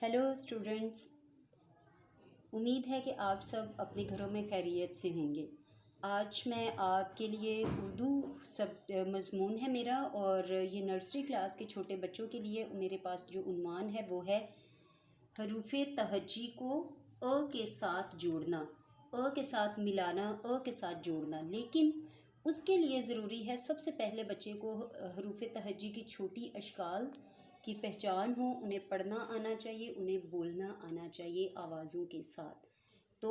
Hello students. उम्मीद है कि आप सब अपने घरों में खैरियत से होंगे। आज मैं आपके लिए उर्दू मज़मून है मेरा, और ये नर्सरी क्लास के छोटे बच्चों के लिए मेरे पास जो उन्वान है वो है हरूफ तहज्जी को अ के साथ जोड़ना, अ के साथ मिलाना, अ के साथ जोड़ना। लेकिन उसके लिए ज़रूरी है सबसे पहले बच्चे को हरूफ तहज्जी की छोटी अशकाल की पहचान हो, उन्हें पढ़ना आना चाहिए, उन्हें बोलना आना चाहिए आवाज़ों के साथ। तो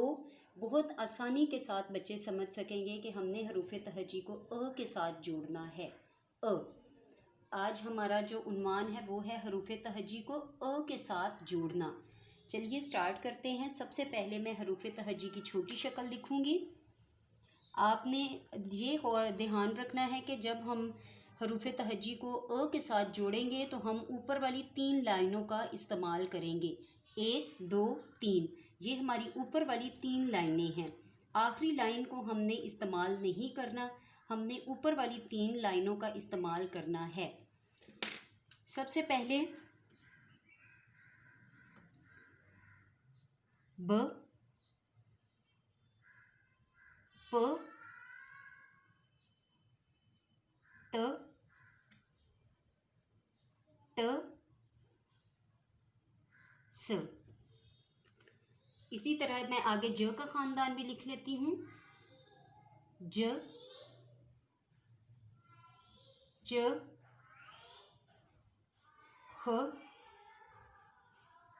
बहुत आसानी के साथ बच्चे समझ सकेंगे कि हमने हरूफ तहज्जी को अ के साथ जोड़ना है। अ आज हमारा जो उन्वान है वो है हरूफ तहज्जी को अ के साथ जोड़ना। चलिए स्टार्ट करते हैं। सबसे पहले मैं हरूफ तहज्जी की छोटी शक्ल लिखूंगी। आपने ये और ध्यान रखना है कि जब हम हरूफ तहज्जी को अ के साथ जोड़ेंगे तो हम ऊपर वाली 3 लाइनों का इस्तेमाल करेंगे। 1 2 3, ये हमारी ऊपर वाली 3 लाइनें हैं। आखिरी लाइन को हमने इस्तेमाल नहीं करना, हमने ऊपर वाली 3 लाइनों का इस्तेमाल करना है। सबसे पहले ब प त ट स। इसी तरह मैं आगे ज का ख़ानदान भी लिख लेती हूँ। ज च ख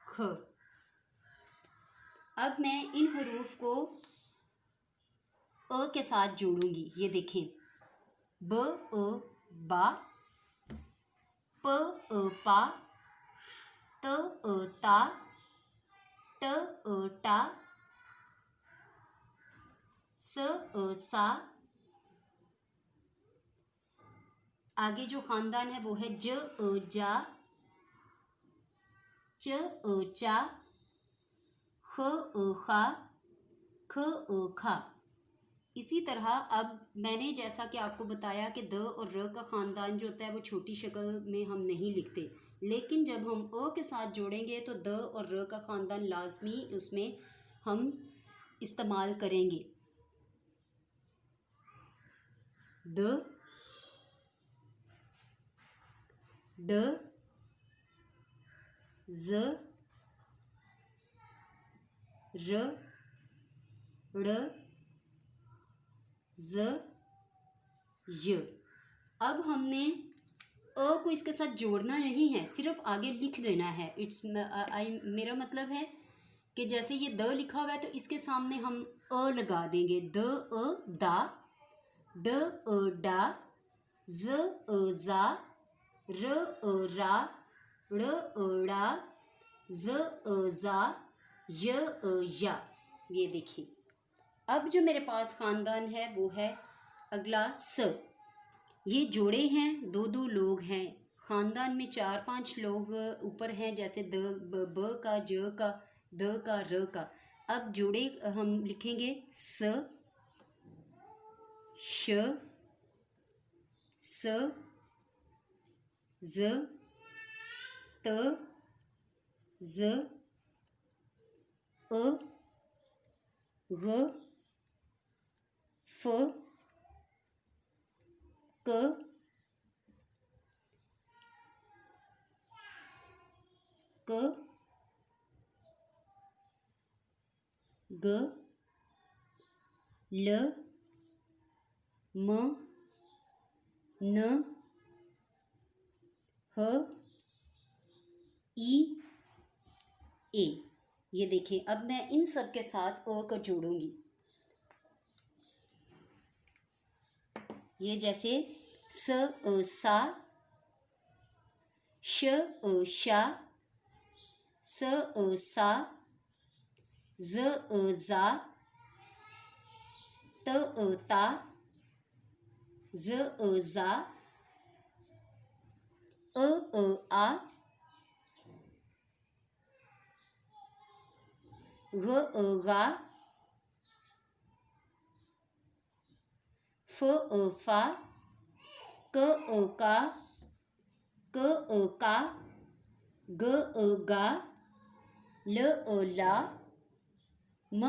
ख। अब मैं इन हरूफ को अ के साथ जोड़ूंगी। ये देखें, ब अ बा, प अ पा, त अ ता, ट अ टा, स अ सा। आगे जो ख़ानदान है वो है ज अ जा, च अ चा, ख अ खा, ख अ खा। इसी तरह अब मैंने जैसा कि आपको बताया कि द और र का ख़ानदान जो होता है वो छोटी शक्ल में हम नहीं लिखते, लेकिन जब हम अ के साथ जोड़ेंगे तो द और र का ख़ानदान लाजमी उसमें हम इस्तेमाल करेंगे। द ड ज र ड़ ज य। अब हमने अ को इसके साथ जोड़ना नहीं है, सिर्फ आगे लिख देना है। मेरा मतलब है कि जैसे ये द लिखा हुआ है तो इसके सामने हम अ लगा देंगे। द अ दा, ड अ डा, ज अ जा, र अ रा, ड़ अ ड़ा, ज अ जा, य अ या। ये देखिए, अब जो मेरे पास ख़ानदान है वो है अगला स। ये जोड़े हैं, 2-2 लोग हैं। ख़ानदान में 4-5 लोग ऊपर हैं, जैसे द ब का, ज का, द का, र का। अब जोड़े हम लिखेंगे स, श, स, ज, त, ज, अ, ग, फ, क, क, ग, ल, म, न, ह, ई, ए। ये देखें, अब मैं इन सब के साथ अ को जोड़ूंगी। ये जैसे स अ सा, श अ शा, स अ सा, ज अ जा, त अ ता, ज अ जा, अ आ, ग गा, फ फा, क का, क का, ग गा, ल ला, म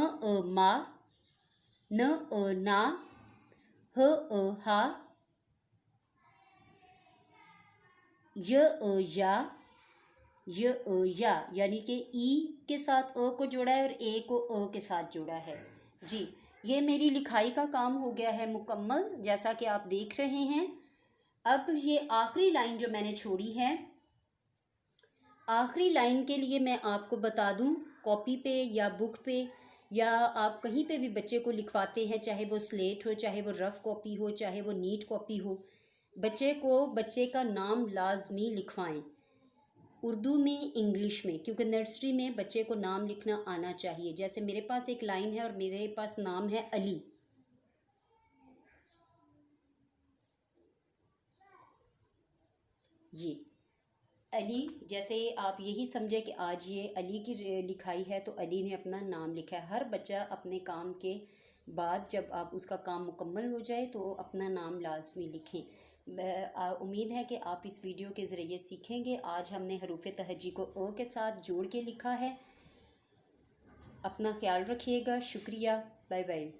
मा, न ना, ह हा, य या, या, यानी कि ई के साथ अ को जोड़ा है और ए को अ के साथ जोड़ा है। जी, ये मेरी लिखाई का काम हो गया है मुकम्मल, जैसा कि आप देख रहे हैं। अब ये आखिरी लाइन जो मैंने छोड़ी है, आखिरी लाइन के लिए मैं आपको बता दूं, कॉपी पे या बुक पे या आप कहीं पे भी बच्चे को लिखवाते हैं, चाहे वो स्लेट हो, चाहे वो रफ़ कॉपी हो, चाहे वो नीट कॉपी हो, बच्चे का नाम लाजमी लिखवाएं, उर्दू में, इंग्लिश में, क्योंकि नर्सरी में बच्चे को नाम लिखना आना चाहिए। जैसे मेरे पास एक लाइन है और मेरे पास नाम है अली। ये अली, जैसे आप यही समझे कि आज ये अली की लिखाई है, तो अली ने अपना नाम लिखा है। हर बच्चा अपने काम के बाद जब आप उसका काम मुकम्मल हो जाए तो अपना नाम लाजमी लिखें। उम्मीद है कि आप इस वीडियो के ज़रिए सीखेंगे। आज हमने हरूफ तहज्जी को अ के साथ जोड़ के लिखा है। अपना ख्याल रखिएगा। शुक्रिया। Bye bye.